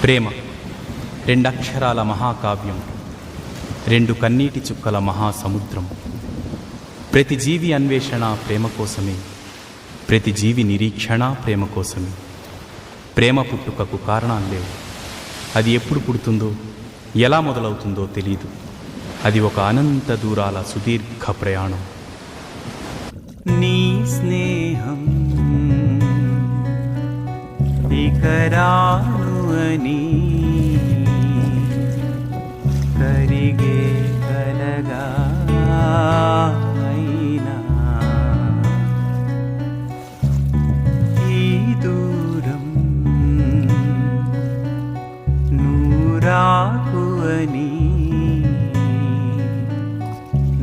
ప్రేమ రెండక్షరాల మహాకావ్యం, రెండు కన్నీటి చుక్కల మహాసముద్రం. ప్రతి జీవి అన్వేషణ ప్రేమ కోసమే, ప్రతి జీవి నిరీక్షణ ప్రేమ కోసమే. ప్రేమ పుట్టుకకు కారణాలు లేవు. అది ఎప్పుడు పుడుతుందో, ఎలా మొదలవుతుందో తెలీదు. అది ఒక అనంత దూరాల సుదీర్ఘ ప్రయాణం. నీ స్నేహం ఇకరాను అని కరిగే కలగా అయినా ఈ దూరం నూరాకు అని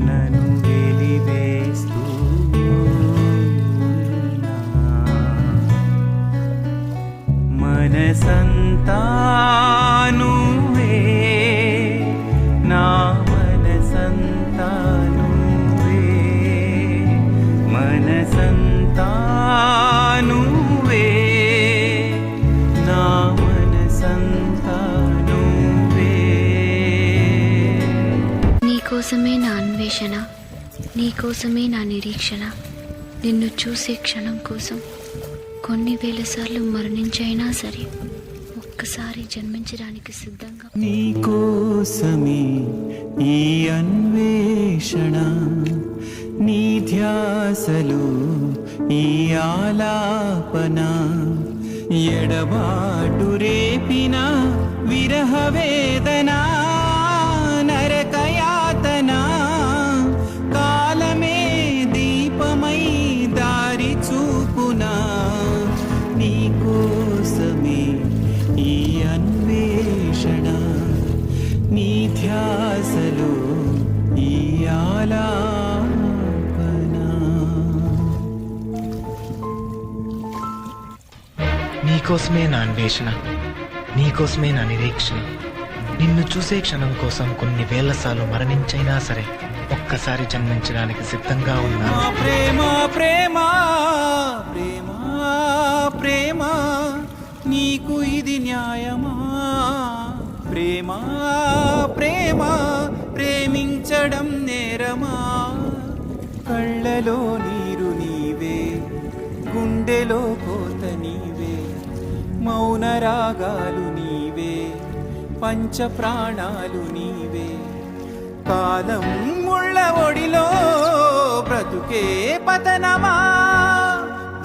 నన్ను వెలివేస్తూ మనసంతా నువ్వే, నా మనసంతా నువ్వే, మనసంతా నువ్వే, నా మనసంతా నువ్వే. నీకోసమే నా అన్వేషణ, నీకోసమే నా నిరీక్షణ. నిన్ను చూసే క్షణం కోసం కొన్ని వేల సార్లు మరణించైనా సరే ఒక్కసారి జన్మించడానికి సిద్ధంగా. నీకోసమే ఈ అన్వేషణ, నీ ధ్యాసలో ఈ ఆలాపన, ఎడబాటు రేపిన విరహ వేదన, నరకయాతన, కాలమే దీపమై దారి చూపునా. నీకోసమే ఈ అన్వేషణ, నీ ధ్యాసలో ఈ ఆలాపన. నీకోసమే నా అన్వేషణ, నీకోసమే నా నిరీక్షణ. నిన్ను చూసే క్షణం కోసం కొన్ని వేల సార్లు మరణించైనా సరే ఒక్కసారి జన్మించడానికి సిద్ధంగా ఉన్నా. ప్రేమ ప్రేమ ప్రేమ ప్రేమ, నీకు ఇది న్యాయమా? ప్రేమ ప్రేమ ప్రేమించడం నేరమా? కళ్ళలో నీరు నీవే, గుండెలో కోత నీవే, మౌన రాగాలు నీవే, పంచ ప్రాణాలు నీవే. కాలం ముళ్ళ ఒడిలో బ్రతుకే పతనమా?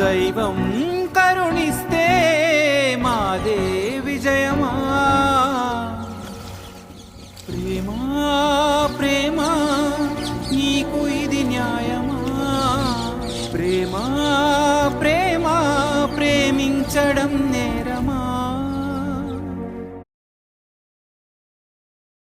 దైవం కరుణిస్తే మాదే విజయమా? ప్రేమ ప్రేమ నీకు ఇది న్యాయమా? ప్రేమ ప్రేమ ప్రేమించడం నేరమా?